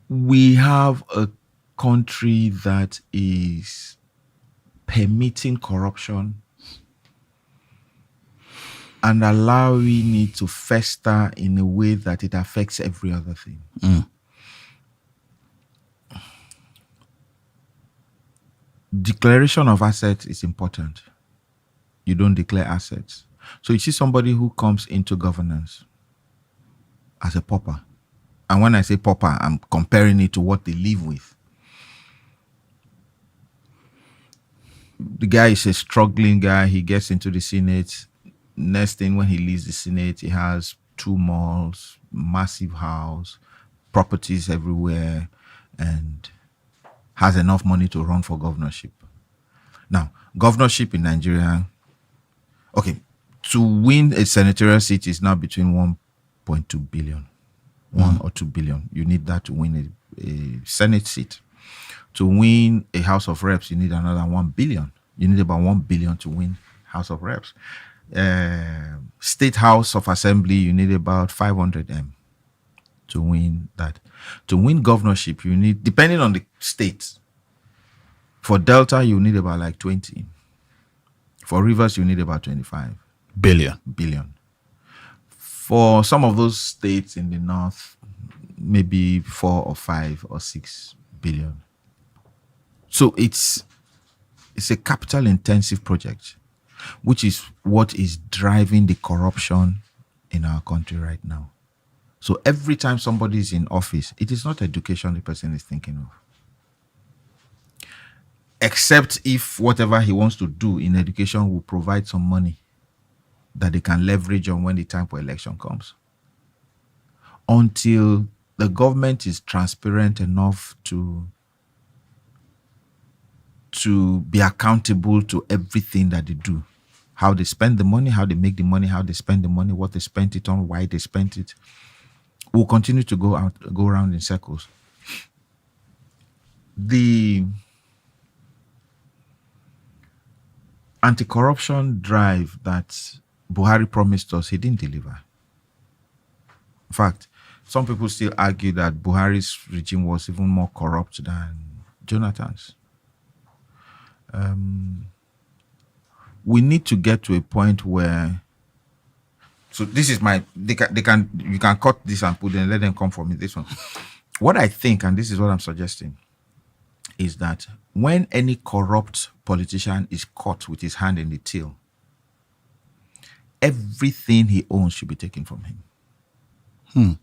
We have a country that is permitting corruption and allowing it to fester in a way that it affects every other thing. Declaration of assets is important. You don't declare assets. So you see somebody who comes into governance as a pauper. And when I say pauper, I'm comparing it to what they live with. The guy is a struggling guy. He gets into the Senate. Next thing, when he leaves the Senate, he has 2 malls, massive house, properties everywhere, and has enough money to run for governorship. Now, governorship in Nigeria, okay, to win a senatorial seat is now between 1.2 billion, 1 or 2 billion. You need that to win a Senate seat. To win a House of Reps, you need another 1 billion. You need about 1 billion to win House of Reps. State House of Assembly, you need about 500 M to win that. To win governorship, you need, depending on the state, for Delta, you need about like 20. For Rivers, you need about 25 billion. For some of those states in the north, maybe 4 or 5 or 6 billion. So it's a capital intensive project, which is what is driving the corruption in our country right now. So every time somebody is in office, it is not education the person is thinking of. Except if whatever he wants to do in education will provide some money that they can leverage on when the time for election comes. Until the government is transparent enough to be accountable to everything that they do, how they spend the money, how they make the money, how they spend the money, what they spent it on, why they spent it, we'll continue to go around in circles. The anti-corruption drive that Buhari promised us, he didn't deliver. In fact, some people still argue that Buhari's regime was even more corrupt than Jonathan's. We need to get to a point where, so this is my, you can cut this and put and let them come for me, this one. What I think, and this is what I'm suggesting, is that when any corrupt politician is caught with his hand in the till, everything he owns should be taken from him.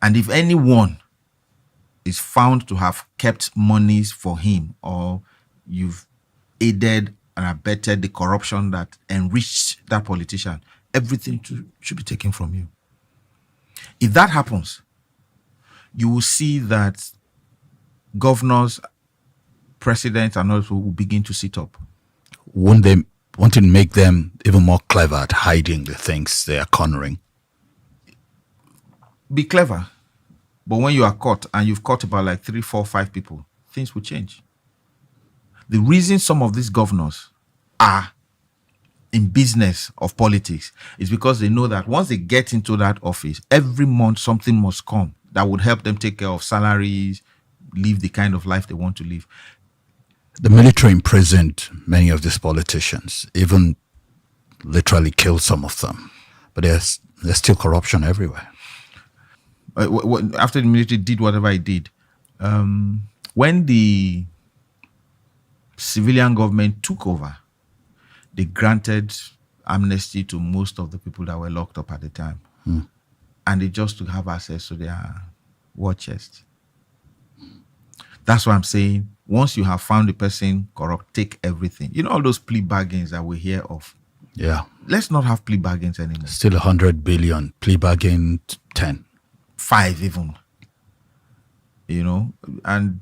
And if anyone is found to have kept monies for him, or you've aided and abetted the corruption that enriched that politician, everything should be taken from you. If that happens, you will see that governors, presidents, and others will begin to sit up. Won't it make them even more clever at hiding the things they are cornering? Be clever. But when you are caught, and you've caught about like 3, 4, 5 people, things will change. The reason some of these governors are in business of politics is because they know that once they get into that office, every month something must come that would help them take care of salaries, live the kind of life they want to live. The military imprisoned many of these politicians, even literally killed some of them. But there's still corruption everywhere. After the military did whatever it did, when the civilian government took over, they granted amnesty to most of the people that were locked up at the time. And they just to have access to their war chest. That's why I'm saying, once you have found the person corrupt, take everything. You know all those plea bargains that we hear of? Yeah. Let's not have plea bargains anymore. Still 100 billion, plea bargain 10. 5 even. You know, and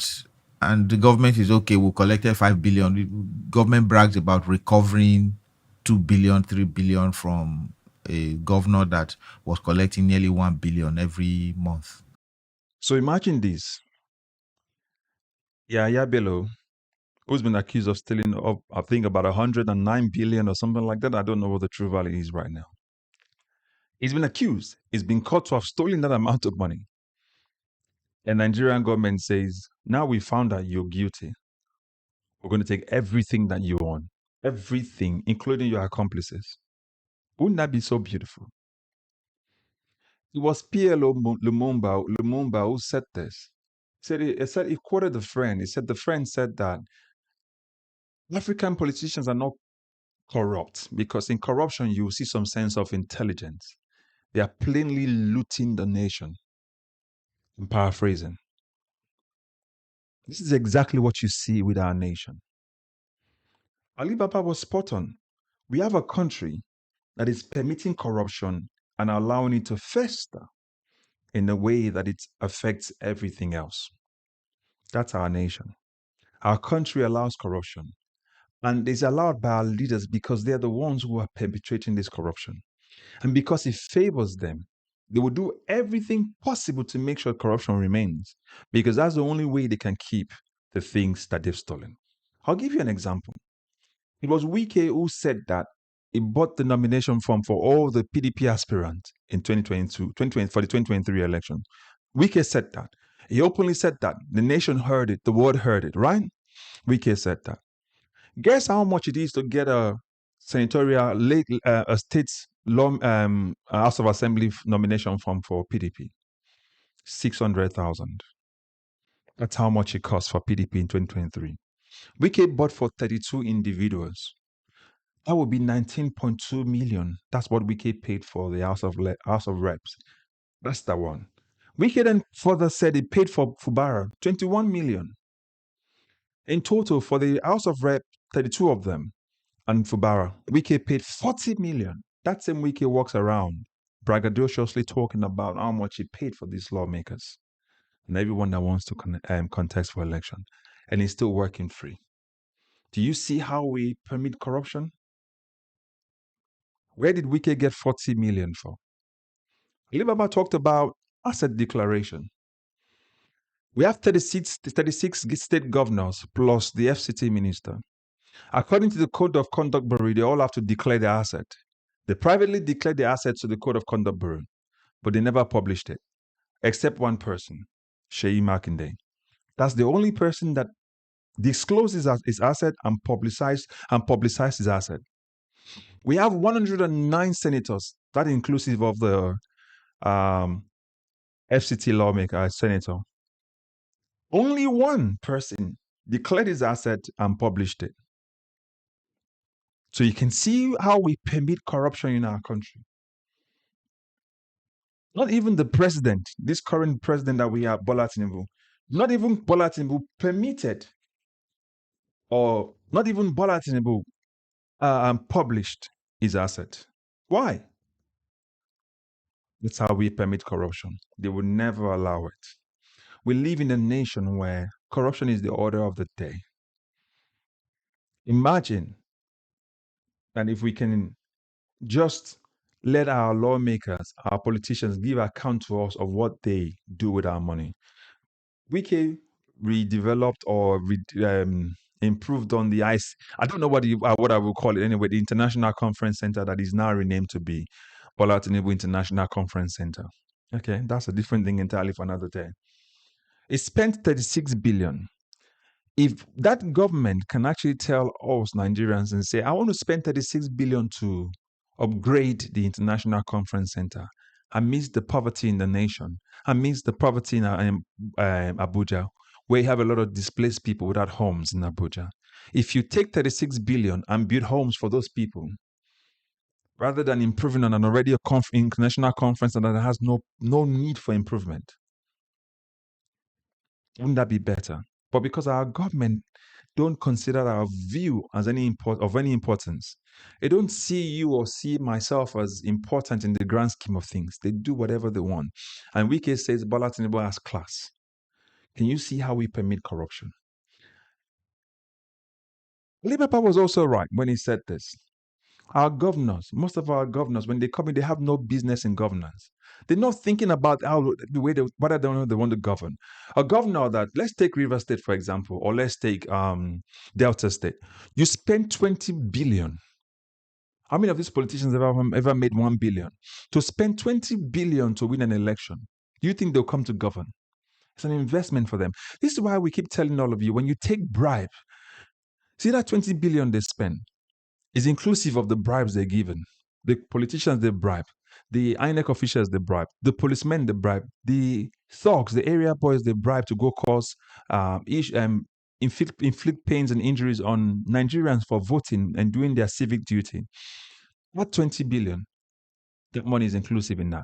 the government is okay, we collected 5 billion. The government brags about recovering 2 billion, 3 billion from a governor that was collecting nearly 1 billion every month. So imagine this. Yaya Bello, who's been accused of stealing, I think, about 109 billion or something like that. I don't know what the true value is right now. He's been accused. He's been caught to have stolen that amount of money. And Nigerian government says, now we found out you're guilty. We're going to take everything that you own, everything, including your accomplices. Wouldn't that be so beautiful? It was PLO Lumumba who said this. He quoted a friend. He said the friend said that African politicians are not corrupt because in corruption you see some sense of intelligence. They are plainly looting the nation. I'm paraphrasing. This is exactly what you see with our nation. Ali Baba was spot on. We have a country that is permitting corruption and allowing it to fester in a way that it affects everything else. That's our nation. Our country allows corruption, and it's allowed by our leaders because they're the ones who are perpetrating this corruption. And because it favors them, they will do everything possible to make sure corruption remains, because that's the only way they can keep the things that they've stolen. I'll give you an example. It was Wike who said that he bought the nomination form for all the PDP aspirants in 2020 for the 2023 election. Wike said that. He openly said that. The nation heard it. The world heard it, right? Wike said that. Guess how much it is to get a senatorial, a state's House of Assembly nomination form for PDP? 600,000. That's how much it costs for PDP in 2023. Wike bought for 32 individuals. That would be 19.2 million. That's what Wike paid for the House of Reps. That's the one. Wike then further said he paid for Fubara 21 million. In total, for the House of Reps, 32 of them, and Fubara, Wike paid 40 million. That same Wike walks around braggadociously talking about how much he paid for these lawmakers and everyone that wants to contest for election, and he's still working free. Do you see how we permit corruption? Where did Wike get 40 million for? Alibaba talked about asset declaration. We have 36 state governors plus the FCT minister. According to the Code of Conduct Bureau, they all have to declare their asset. They privately declared their assets to the Code of Conduct Bureau, but they never published it, except one person, Sheyi Makinde. That's the only person that discloses his asset and publicized his asset. We have 109 senators, that inclusive of the FCT lawmaker, senator. Only one person declared his asset and published it. So you can see how we permit corruption in our country. Not even the president, this current president that we have, Bola Tinubu, not even Bola Tinubu permitted, or not even Bola Tinubu published his asset. Why? That's how we permit corruption. They will never allow it. We live in a nation where corruption is the order of the day. Imagine that if we can just let our lawmakers, our politicians give account to us of what they do with our money. Wike redeveloped or improved on the ICE. I don't know what I will call it anyway. The International Conference Center that is now renamed to be Bola Tinubu International Conference Center. Okay, that's a different thing entirely for another day. It spent 36 billion. If that government can actually tell us Nigerians and say, I want to spend 36 billion to upgrade the International Conference Center amidst the poverty in the nation, amidst the poverty in Abuja, where you have a lot of displaced people without homes in Abuja. If you take 36 billion and build homes for those people, rather than improving on an already international conference that has no need for improvement, wouldn't that be better? But because our government don't consider our view as of any importance, they don't see you or see myself as important in the grand scheme of things. They do whatever they want. And Wike says Bola Tinubu has class. Can you see how we permit corruption? Libaba was also right when he said this. Our governors, most of our governors, when they come in, they have no business in governance. They're not thinking about whether they want to govern. A governor that, let's take River State, for example, or let's take Delta State. You spend 20 billion. How many of these politicians have ever made 1 billion? To spend 20 billion to win an election, do you think they'll come to govern? It's an investment for them. This is why we keep telling all of you, when you take bribe, see that 20 billion they spend is inclusive of the bribes they're given. The politicians they bribe, the INEC officials they bribe, the policemen they bribe, the thugs, the area boys they bribe to go cause inflict pains and injuries on Nigerians for voting and doing their civic duty. What 20 billion? That money is inclusive in that.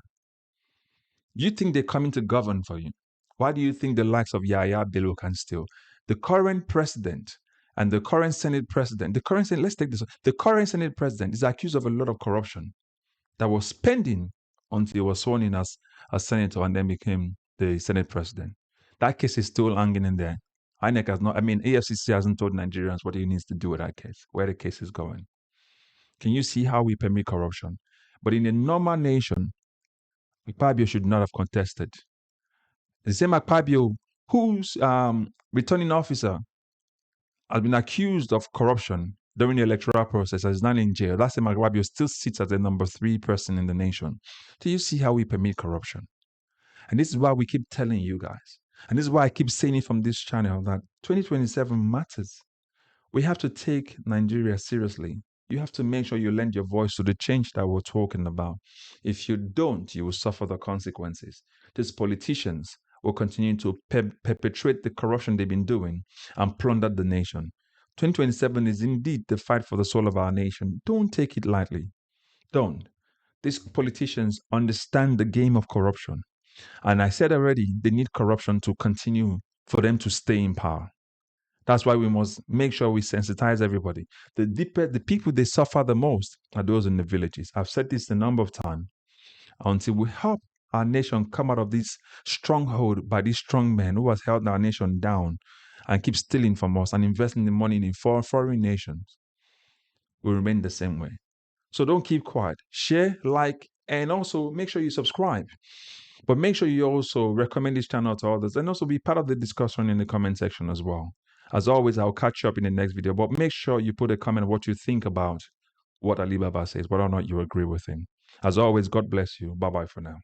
You think they're coming to govern for you? Why do you think the likes of Yahya Bello can steal? The current president and the current Senate president, let's take this. The current Senate president is accused of a lot of corruption that was pending until he was sworn in as a senator and then became the Senate president. That case is still hanging in there. INEC has not, EFCC hasn't told Nigerians what he needs to do with that case, where the case is going. Can you see how we permit corruption? But in a normal nation, Akpabio should not have contested. The same Akpabio, whose returning officer has been accused of corruption during the electoral process, is now in jail. That same Akpabio still sits as the number 3 person in the nation. Do you see how we permit corruption? And this is why we keep telling you guys, and this is why I keep saying it from this channel, that 2027 matters. We have to take Nigeria seriously. You have to make sure you lend your voice to the change that we're talking about. If you don't, you will suffer the consequences. These politicians will continue to perpetrate the corruption they've been doing and plunder the nation. 2027 is indeed the fight for the soul of our nation. Don't take it lightly. Don't. These politicians understand the game of corruption. And I said already, they need corruption to continue for them to stay in power. That's why we must make sure we sensitize everybody. The people they suffer the most are those in the villages. I've said this a number of times. Until we help our nation come out of this stronghold by these strong men who has held our nation down and keep stealing from us and investing the money in foreign nations, will remain the same way. So don't keep quiet. Share, like, and also make sure you subscribe. But make sure you also recommend this channel to others and also be part of the discussion in the comment section as well. As always, I'll catch you up in the next video, but make sure you put a comment what you think about what Ali Baba says, whether or not you agree with him. As always, God bless you. Bye-bye for now.